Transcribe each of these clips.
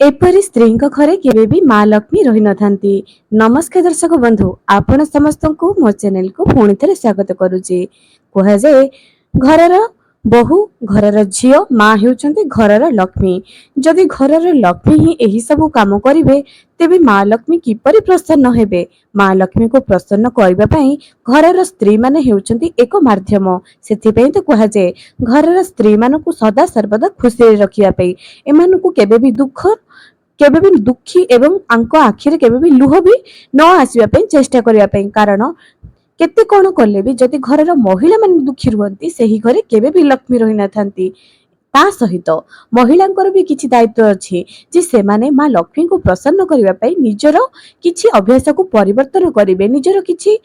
एपरी स्त्री घरे केबे भी माँ लक्ष्मी रही नथांती। नमस्कार दर्शक बंधु, आपण समस्त को मो चैनल को पुणी थे स्वागत करुचे। कह जाए घरर बहु घरर झियो माँ हेउचंती घरर लक्ष्मी। जदि घरर लक्ष्मी ही एही सब काम करिवे तेबे माँ लक्ष्मी किपरि प्रसन्न हेबे। माँ लक्ष्मी को प्रसन्न करबा पई घरर स्त्री माने हेउचंती एक माध्यम। सेथि पई तो कह जाए घरर स्त्री मानकु सदा सर्वदा खुशी रखिया पई एमानकु केबे भी दुख केबे भी दुखी एवं आंको आखिरे केबे भी लुह भी न आसीबा पई चेष्टा करिया पई। कारण केते कोन कले भी जदि घरर महिला माने दुखी रुहंती सेही घरे केबे भी लक्ष्मी रही नथांती। ता सहित महिलांकर भी किछि दायित्व अछि जे सेमाने माँ लक्ष्मी को प्रसन्न करिवा पई निजर किछि अभ्यास को परिवर्तन करिवे। निजर किछि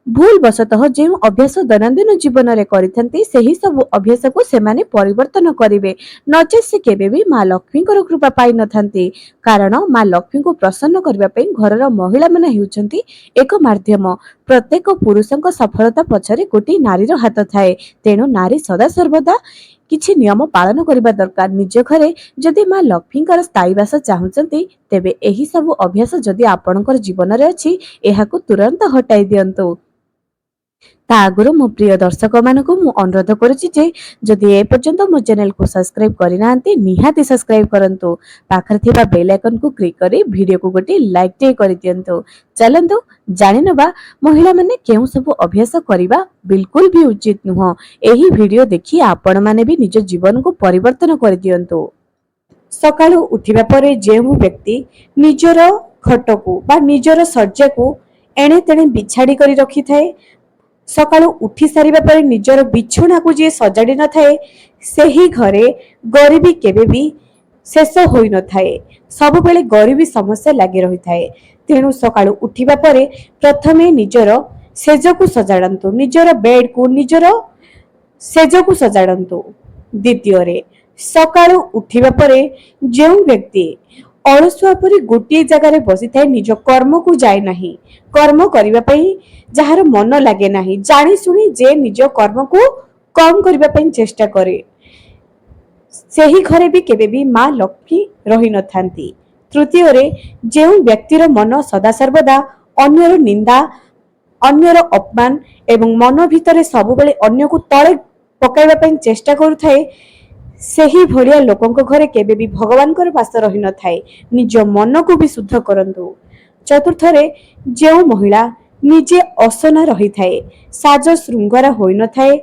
भूल बसतः जो अभ्यास दैनंदिन जीवन में करिथंती सेही सब अभ्यास को सेमाने परिवर्तन करिवे। नचे से केबे भी माँ लक्ष्मी कृपा पाई नथांती। कारण माँ लक्ष्मी को प्रसन्न करबा पई घरर महिला माने हेउचंती एक माध्यम। प्रत्येक पुरुषक सफलता पछरे गोटी नारीर हाथ थाए। तेणु नारी सदा सर्वदा किछि नियम पालन करबा दरकार। निज घरे जदि माँ लक्ष्मी स्थायी वास चाहुचंती तेबे एही सब अभ्यास जदि आपणकर जीवन रे अछि एहाकु तुरंत हटाई दियंतु। ता आगुरु मो प्रिय दर्शक मानकु मु अनुरोध करुछि जे जदि ए पर्यंत मो चैनल को सब्सक्राइब करि नाहंती निहाती सब्सक्राइब करंतु। पाखर थिबा बेल आइकन को क्लिक करी वीडियो को गोटी लाइक टे करि दियंतु। चलंतु जानि नबा महिला माने केउ सब अभ्यास करिबा बिल्कुल भी उचित नुह। एही वीडियो देखि आपण माने भी निज जीवन को परिवर्तन करि दियंतु। सकाळु उठिबा परे जेउ व्यक्ति निजर खटकू बा निजर सज्जा को एणे तेणे बिछाड़ी करी रखी थाए, सकाळु उठी सारिबा परे निजर बिछोना को जे सजाड़ी न थाए सेही घरे गरीबी केबे भी शेष होई न थाए। सब बेले गरीबी समस्या लागि रही थाए। तेणु सकाळु उठिबा परे प्रथमे निजर सेज को सजाड़ंतु, निजर बेड को निजर सेज को सजाड़ंतु। द्वितीय रे सकाळु उठिबा परे जेउ व्यक्ति अलसुआ परी गोटे जगार बसी थाए निज कर्म को जाए नाही, कर्म करिबा पई जहार मन लागे नाही, जानी सुनी जे निज कर्म को कम करिबा पई चेष्टा करे सेही घरे भी केबे भी माँ लक्ष्मी रही नथांती। तृतीय रे जेउ व्यक्तिर मन सदा सर्वदा अन्यर निंदा अन्यर अपमान एवं मन भितरे सब बेले अन्य को तळे पकाइबा पई चेष्टा करूथाए सेही भलिया लोकंक घरे केबे भी भगवान कर वास रही न थाए। निज मन को भी शुद्ध करंतु। चतुर्थ रे जेउ महिला निजे असना रही थाए, साज श्रृंगार होई न थाए,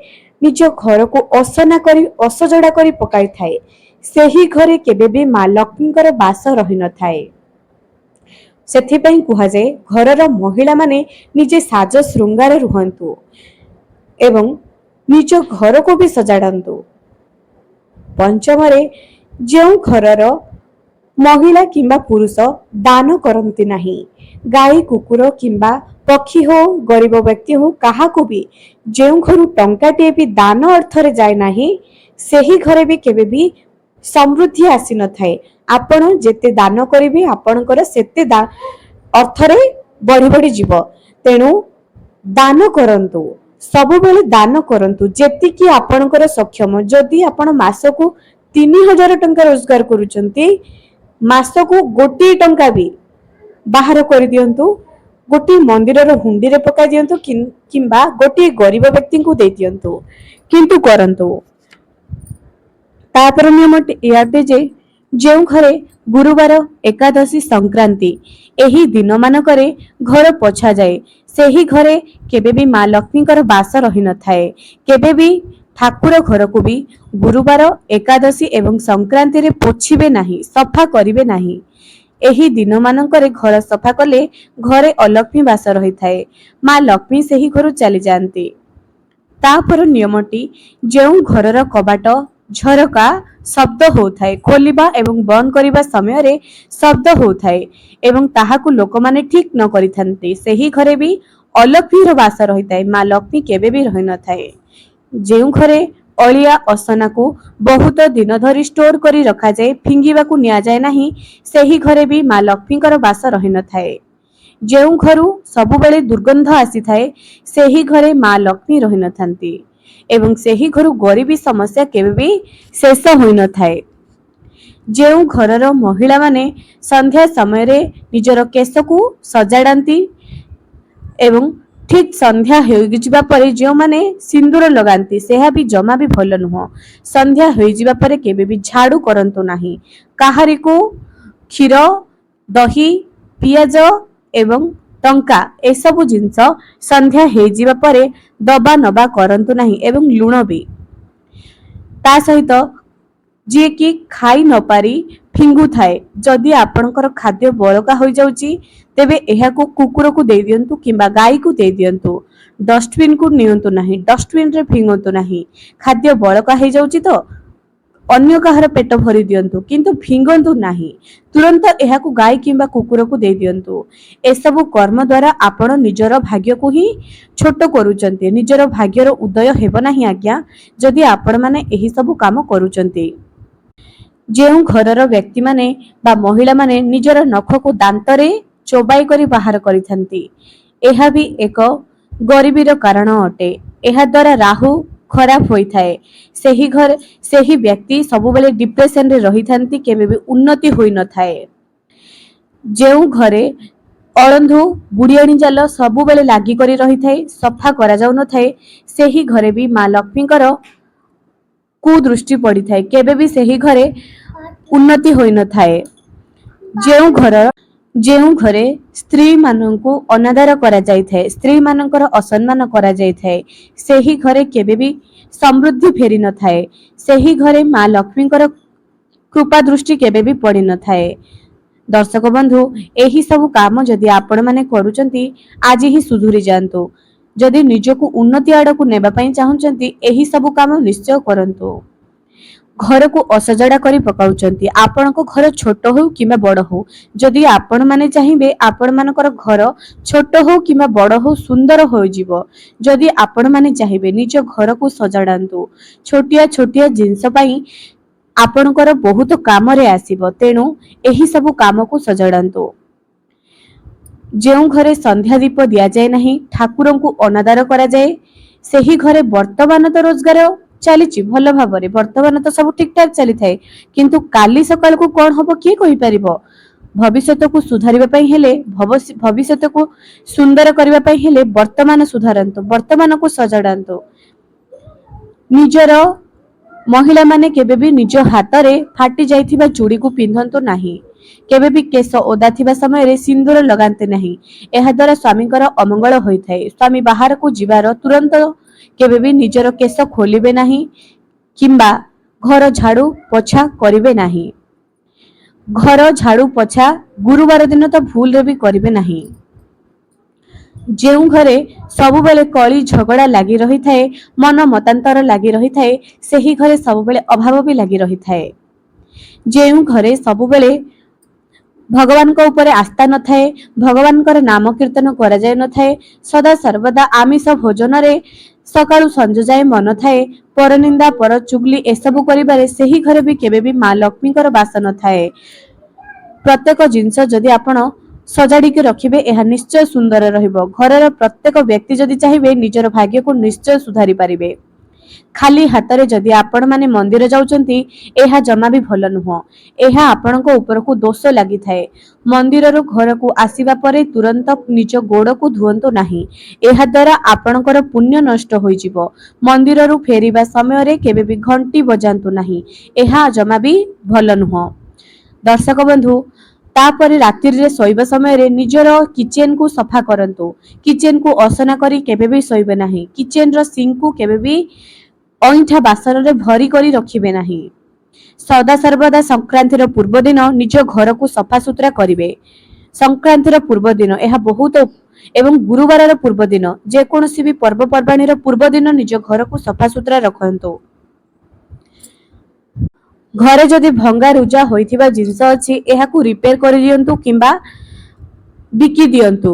निज घर को असना करी असजड़ा करी पकाई थाए सेही घरे केबे भी माँ लक्ष्मी कर वास रही न थाए। सेथि पई कुहा जाए घरर महिला माने निजे साज श्रृंगार रुहंतु एवं निज घर को भी सजाड़ंतु। पंचम रे जेउ घरर महिला किंबा पुरुष दान करंती नाही, गाई कुकुर किंबा पक्षी हो गरीब व्यक्ति हो काहा को भी जेउ घरु टंकाटे भी दान अर्थ रे जाय नाही सेही घरे भी केबे भी समृद्धि आसी न थाए। आपण जेते दान करिवे आपणकर सेते अर्थ रे बढ़ी बढ़ी जीव। तेणु दान करंतु, सब बेले दान करंतु जेतिकी आपणकर सक्षम। जदि आपण मासको 3000 टंका रोजगार करूचंती मासको गोटी टंका भी बाहर कर दियंतु, गोटी मंदिर रो हुंडी रे पका दियंतु किंबा गोटी गरीब व्यक्ति को दे दियंतु, किंतु करंतु। तापर नियम यादे जे जेउ घरे गुरुवार एकादशी संक्रांति एही दिन मानकरे घर पोछा जाए सेही घरे केबे भी माँ लक्ष्मी कर वास रही न थाए। केबे भी ठाकुर घर को भी गुरुवार एकादशी एवं संक्रांति रे पोछिबे नाही, सफा करिवे नाही। एही दिन मानकरे घर सफा कले घरे अलक्ष्मी वास रही थाए, माँ लक्ष्मी सेही घर चली जाती। तापर नियमटी जेउ घरर कबाट झरका शब्द होउथाए खोलिबा एवं बंद करिबा समय रे शब्द होउथाए एवं ताहाकु लोक माने ठीक न करिथांते सेही घरे भी अलक्ष्मीर वास रहिथाए, माँ लक्ष्मी केबे भी रही न थाए। जेउ घरे अलिया असना को बहुत दिन धरी स्टोर करी रखा जाए फिंगिबा को निया जाए नाही सेही घरे भी माँ लक्ष्मीकर वास रही न थाए। जेउ घरु सबु बेले दुर्गंध आसी थाए सेही घरे माँ लक्ष्मी रही न थांती एवं सेही घरु गरीबी समस्या केबे भी शेष होई न थाए। ଯେଉଁ ଘରର ମହିଳାମାନେ ସନ୍ଧ୍ୟା ସମୟରେ ନିଜର କେଶକୁ ସଜାଡ଼ନ୍ତି ଏବଂ ଠିକ୍ ସନ୍ଧ୍ୟା ହୋଇଯିବା ପରେ ଯେଉଁମାନେ ସିନ୍ଦୁର ଲଗାନ୍ତି ସେହା ବି ଜମା ବି ଭଲ ନୁହଁ। ସନ୍ଧ୍ୟା ହୋଇଯିବା ପରେ କେବେ ବି ଝାଡୁ କରନ୍ତୁ ନାହିଁ। କାହାରିକୁ କ୍ଷୀର, ଦହି, ପିଆଜ ଏବଂ ଟଙ୍କା ଏସବୁ ଜିନିଷ ସନ୍ଧ୍ୟା ହେଇଯିବା ପରେ ଦବା ନବା କରନ୍ତୁ ନାହିଁ ଏବଂ ଲୁଣ ବି। ତା ସହିତ ଯିଏକି ଖାଇ ନ ପାରି ଫିଙ୍ଗୁଥାଏ, ଯଦି ଆପଣଙ୍କର ଖାଦ୍ୟ ବଳକା ହୋଇଯାଉଛି ତେବେ ଏହାକୁ କୁକୁରକୁ ଦେଇଦିଅନ୍ତୁ କିମ୍ବା ଗାଈକୁ ଦେଇଦିଅନ୍ତୁ। ଡଷ୍ଟବିନ୍‌କୁ ନିଅନ୍ତୁ ନାହିଁ, ଡଷ୍ଟବିନ୍‌ରେ ଫିଙ୍ଗନ୍ତୁ ନାହିଁ। ଖାଦ୍ୟ ବଳକା ହେଇଯାଉଛି ତ ଅନ୍ୟ କାହାର ପେଟ ଭରି ଦିଅନ୍ତୁ, କିନ୍ତୁ ଫିଙ୍ଗନ୍ତୁ ନାହିଁ। ତୁରନ୍ତ ଏହାକୁ ଗାଈ କିମ୍ବା କୁକୁରକୁ ଦେଇଦିଅନ୍ତୁ। ଏସବୁ କର୍ମ ଦ୍ୱାରା ଆପଣ ନିଜର ଭାଗ୍ୟକୁ ହିଁ ଛୋଟ କରୁଛନ୍ତି। ନିଜର ଭାଗ୍ୟର ଉଦୟ ହେବ ନାହିଁ ଆଜ୍ଞା, ଯଦି ଆପଣମାନେ ଏହି ସବୁ କାମ କରୁଛନ୍ତି। ଯେଉଁ ଘରର ବ୍ୟକ୍ତିମାନେ ବା ମହିଳାମାନେ ନିଜର ନଖକୁ ଦାନ୍ତରେ ଚୋବାଇ କରି ବାହାର କରିଥାନ୍ତି, ଏହା ବି ଏକ ଗରିବୀର କାରଣ ଅଟେ। ଏହା ଦ୍ୱାରା ରାହୁ ଖରାପ ହୋଇଥାଏ। ସେହି ବ୍ୟକ୍ତି ସବୁବେଳେ ଡିପ୍ରେସନରେ ରହିଥାନ୍ତି, କେବେ ବି ଉନ୍ନତି ହୋଇନଥାଏ। ଯେଉଁ ଘରେ ଅଳନ୍ଧୁ ବୁଢିଆଣୀ ଜାଲ ସବୁବେଳେ ଲାଗି କରି ରହିଥାଏ, ସଫା କରାଯାଉନଥାଏ, ସେହି ଘରେ ବି ମା ଲକ୍ଷ୍ମୀଙ୍କର କୁଦୃଷ୍ଟି ପଡିଥାଏ। କେବେ ବି ସେହି ଘରେ ଉନ୍ନତି ହୋଇନଥାଏ। ଯେଉଁ ଘରେ ସ୍ତ୍ରୀ ମାନଙ୍କୁ ଅନାଦର କରାଯାଇଥାଏ, ସ୍ତ୍ରୀ ମାନଙ୍କର ଅସମ୍ମାନ କରାଯାଇଥାଏ, ସେହି ଘରେ କେବେ ବି ସମୃଦ୍ଧି ଫେରି ନଥାଏ। ସେହି ଘରେ ମା ଲକ୍ଷ୍ମୀଙ୍କର କୃପା ଦୃଷ୍ଟି କେବେ ବି ପଡିନଥାଏ। ଦର୍ଶକ ବନ୍ଧୁ, ଏହି ସବୁ କାମ ଯଦି ଆପଣମାନେ କରୁଛନ୍ତି, ଆଜି ହିଁ ସୁଧୁରି ଯାଆନ୍ତୁ। ଯଦି ନିଜକୁ ଉନ୍ନତି ଆଡକୁ ନେବା ପାଇଁ ଚାହୁଁଛନ୍ତି, ଏହି ସବୁ କାମ ନିଶ୍ଚୟ କରନ୍ତୁ। ଘରକୁ ଅସଜଡ଼ା କରି ପକାଉଛନ୍ତି, ଆପଣଙ୍କ ଘର ଛୋଟ ହଉ କିମ୍ବା ବଡ ହଉ, ଯଦି ଆପଣମାନେ ଚାହିଁବେ ଆପଣମାନଙ୍କର ଘର ଛୋଟ ହଉ କିମ୍ବା ବଡ ହଉ ସୁନ୍ଦର ହୋଇଯିବ। ଯଦି ଆପଣମାନେ ଚାହିଁବେ ନିଜ ଘରକୁ ସଜାଡ଼ନ୍ତୁ। ଛୋଟିଆ ଛୋଟିଆ ଜିନିଷ ପାଇଁ ଆପଣଙ୍କର ବହୁତ କାମରେ ଆସିବ। ତେଣୁ ଏହି ସବୁ କାମକୁ ସଜାଡ଼ନ୍ତୁ। ଯେଉଁ ଘରେ ସନ୍ଧ୍ୟା ଦୀପ ଦିଆଯାଏ ନାହିଁ, ଠାକୁରଙ୍କୁ ଅନାଦର କରାଯାଏ, ସେହି ଘରେ ବର୍ତ୍ତମାନ ତ ରୋଜଗାର ଚାଲିଛି ଭଲ ଭାବରେ, ବର୍ତ୍ତମାନ ତ ସବୁ ଠିକଠାକ ଚାଲିଥାଏ, କିନ୍ତୁ କାଲି ସକାଳକୁ କଣ ହବ କିଏ କହିପାରିବ? ଭବିଷ୍ୟତକୁ ସୁଧାରିବା ପାଇଁ ହେଲେ, ଭବିଷ୍ୟତକୁ ସୁନ୍ଦର କରିବା ପାଇଁ ହେଲେ ବର୍ତ୍ତମାନ ସୁଧାରନ୍ତୁ, ବର୍ତ୍ତମାନକୁ ସଜାଡ଼ନ୍ତୁ। ନିଜର ମହିଳାମାନେ କେବେ ବି ନିଜ ହାତରେ ଫାଟି ଯାଇଥିବା ଚୁଡ଼ିକୁ ପିନ୍ଧନ୍ତୁ ନାହିଁ। କେବେ ବି କେଶ ଓଦା ଥିବା ସମୟରେ ସିନ୍ଦୁର ଲଗାନ୍ତି ନାହିଁ। ଏହା ଦ୍ୱାରା ସ୍ୱାମୀଙ୍କର ଅମଙ୍ଗଳ ହୋଇଥାଏ। ସ୍ୱାମୀ ବାହାରକୁ ଯିବାର ତୁରନ୍ତ କେବେ ବି ନିଜର କେଶ ଖୋଲିବେ ନାହିଁ କିମ୍ବା ଘର ଝାଡୁ ପୋଛା କରିବେ ନାହିଁ। ଘର ଝାଡୁ ପୋଛା ଗୁରୁବାର ଦିନ ତ ଭୁଲରେ ବି କରିବେ ନାହିଁ। ଯେଉଁ ଘରେ ସବୁବେଳେ କଳି ଝଗଡ଼ା ଲାଗି ରହିଥାଏ, ମନ ମତାନ୍ତର ଲାଗି ରହିଥାଏ, ସେହି ଘରେ ସବୁବେଳେ ଅଭାବ ବି ଲାଗି ରହିଥାଏ। ଯେଉଁ ଘରେ ସବୁବେଳେ ଭଗବାନଙ୍କ ଉପରେ ଆସ୍ଥା ନଥାଏ, ଭଗବାନଙ୍କର ନାମ କୀର୍ତ୍ତନ କରାଯାଇ ନଥାଏ, ସଦା ସର୍ବଦା ଆମିଷ ଭୋଜନରେ ସକାଳୁ ସଞ୍ଜ ଯାଏ ମନ ଥାଏ, ପରନିନ୍ଦା ପର ଚୁଗଲି ଏସବୁ କରିବାରେ ସେହି ଘରେ ବି କେବେ ବି ମା ଲକ୍ଷ୍ମୀଙ୍କର ବାସ ନଥାଏ। ପ୍ରତ୍ୟେକ ଜିନିଷ ଯଦି ଆପଣ ସଜାଡ଼ିକି ରଖିବେ, ଏହା ନିଶ୍ଚୟ ସୁନ୍ଦର ରହିବ। ଘରର ପ୍ରତ୍ୟେକ ବ୍ୟକ୍ତି ଯଦି ଚାହିଁବେ ନିଜର ଭାଗ୍ୟକୁ ନିଶ୍ଚୟ ସୁଧାରି ପାରିବେ। ଖାଲି ହାତରେ ଯଦି ଆପଣମାନେ ମନ୍ଦିର ଯାଉଛନ୍ତି, ଏହା ଜମା ବି ଭଲ ନୁହଁ। ଏହା ଆପଣଙ୍କ ଉପରକୁ ଦୋଷ ଲାଗିଥାଏ। ମନ୍ଦିରରୁ ଘରକୁ ଆସିବା ପରେ ତୁରନ୍ତ ନିଜ ଗୋଡକୁ ଧୁଅନ୍ତୁ ନାହିଁ। ଏହା ଦ୍ୱାରା ଆପଣଙ୍କର ପୁଣ୍ୟ ନଷ୍ଟ ହୋଇଯିବ। ମନ୍ଦିରରୁ ଫେରିବା ସମୟରେ କେବେ ବି ଘଣ୍ଟି ବଜାନ୍ତୁ ନାହିଁ, ଏହା ଜମା ବି ଭଲ ନୁହଁ। ଦର୍ଶକ ବନ୍ଧୁ, ତାପରେ ରାତ୍ରିରେ ଶୋଇବା ସମୟରେ ନିଜର କିଚେନକୁ ସଫା କରନ୍ତୁ। କିଚେନକୁ ଅସନା କରି କେବେ ବି ଶୋଇବେ ନାହିଁ। କିଚେନର ସିଙ୍କକୁ କେବେ ବି ଅଇଁଠା ବାସନରେ ଭରି କରି ରଖିବେ ନାହିଁ। ସଦାସର୍ବଦା ସଂକ୍ରାନ୍ତିର ପୂର୍ବ ଦିନ ନିଜ ଘରକୁ ସଫାସୁତୁରା କରିବେ। ସଂକ୍ରାନ୍ତିର ପୂର୍ବ ଦିନ ଏହା ବହୁତ ଏବଂ ଗୁରୁବାରର ପୂର୍ବ ଦିନ, ଯେକୌଣସି ବି ପର୍ବପର୍ବାଣୀର ପୂର୍ବ ଦିନ ନିଜ ଘରକୁ ସଫାସୁତୁରା ରଖନ୍ତୁ। ଘରେ ଯଦି ଭଙ୍ଗା ରୁଜା ହୋଇଥିବା ଜିନିଷ ଅଛି, ଏହାକୁ ରିପେୟାର କରିଦିଅନ୍ତୁ କିମ୍ବା ବିକି ଦିଅନ୍ତୁ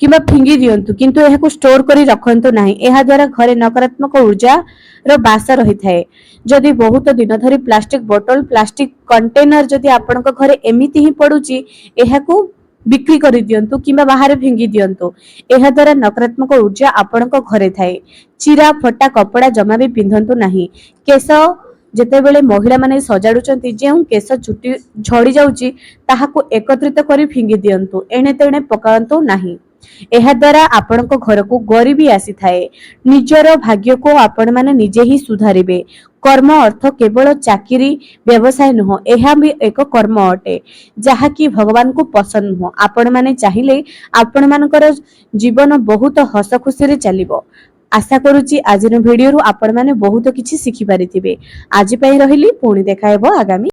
କିମ୍ବା ଫିଙ୍ଗି ଦିଅନ୍ତୁ, କିନ୍ତୁ ଏହାକୁ ଷ୍ଟୋର କରି ରଖନ୍ତୁ ନାହିଁ। ଏହା ଦ୍ୱାରା ଘରେ ନକାରାତ୍ମକ ଉର୍ଜାର ବାସ ରହିଥାଏ। ଯଦି ବହୁତ ଦିନ ଧରି ପ୍ଲାଷ୍ଟିକ ବୋତଲ, ପ୍ଲାଷ୍ଟିକ କଣ୍ଟେନର ଯଦି ଆପଣଙ୍କ ଘରେ ଏମିତି ହିଁ ପଡୁଛି, ଏହାକୁ ବିକ୍ରି କରିଦିଅନ୍ତୁ କିମ୍ବା ବାହାରେ ଫିଙ୍ଗି ଦିଅନ୍ତୁ। ଏହା ଦ୍ୱାରା ନକାରାତ୍ମକ ଉର୍ଜା ଆପଣଙ୍କ ଘରେ ଥାଏ। ଚିରା ଫଟା କପଡା ଜମା ବି ପିନ୍ଧନ୍ତୁ ନାହିଁ। କେଶ ଯେତେବେଳେ ମହିଳାମାନେ ସଜାଡୁଛନ୍ତି ଯେଉଁ କେଶ ଚୁଟି ଝଡି ଯାଉଛି ତାହାକୁ ଏକତ୍ରିତ କରି ଫିଙ୍ଗି ଦିଅନ୍ତୁ, ଏଣେ ତେଣେ ପକାନ୍ତୁ ନାହିଁ। ଏହା ଦ୍ୱାରା ଆପଣଙ୍କ ଘରକୁ ଗରିବୀ ଆସିଥାଏ। ନିଜର ଭାଗ୍ୟକୁ ଆପଣମାନେ ନିଜେ ହିଁ ସୁଧାରିବେ। କର୍ମ ଅର୍ଥ କେବଳ ଚାକିରି ବ୍ୟବସାୟ ନୁହଁ, ଏହା ବି ଏକ କର୍ମ ଅଟେ ଯାହାକି ଭଗବାନଙ୍କୁ ପସନ୍ଦ ନୁହଁ। ଆପଣମାନେ ଚାହିଁଲେ ଆପଣମାନଙ୍କର ଜୀବନ ବହୁତ ହସ ଖୁସିରେ ଚାଲିବ। ଆଶା କରୁଛି ଆଜିର ଭିଡିଓରୁ ଆପଣମାନେ ବହୁତ କିଛି ଶିଖିପାରିଥିବେ। ଆଜି ପାଇଁ ରହିଲି, ପୁଣି ଦେଖା ହେବ ଆଗାମୀ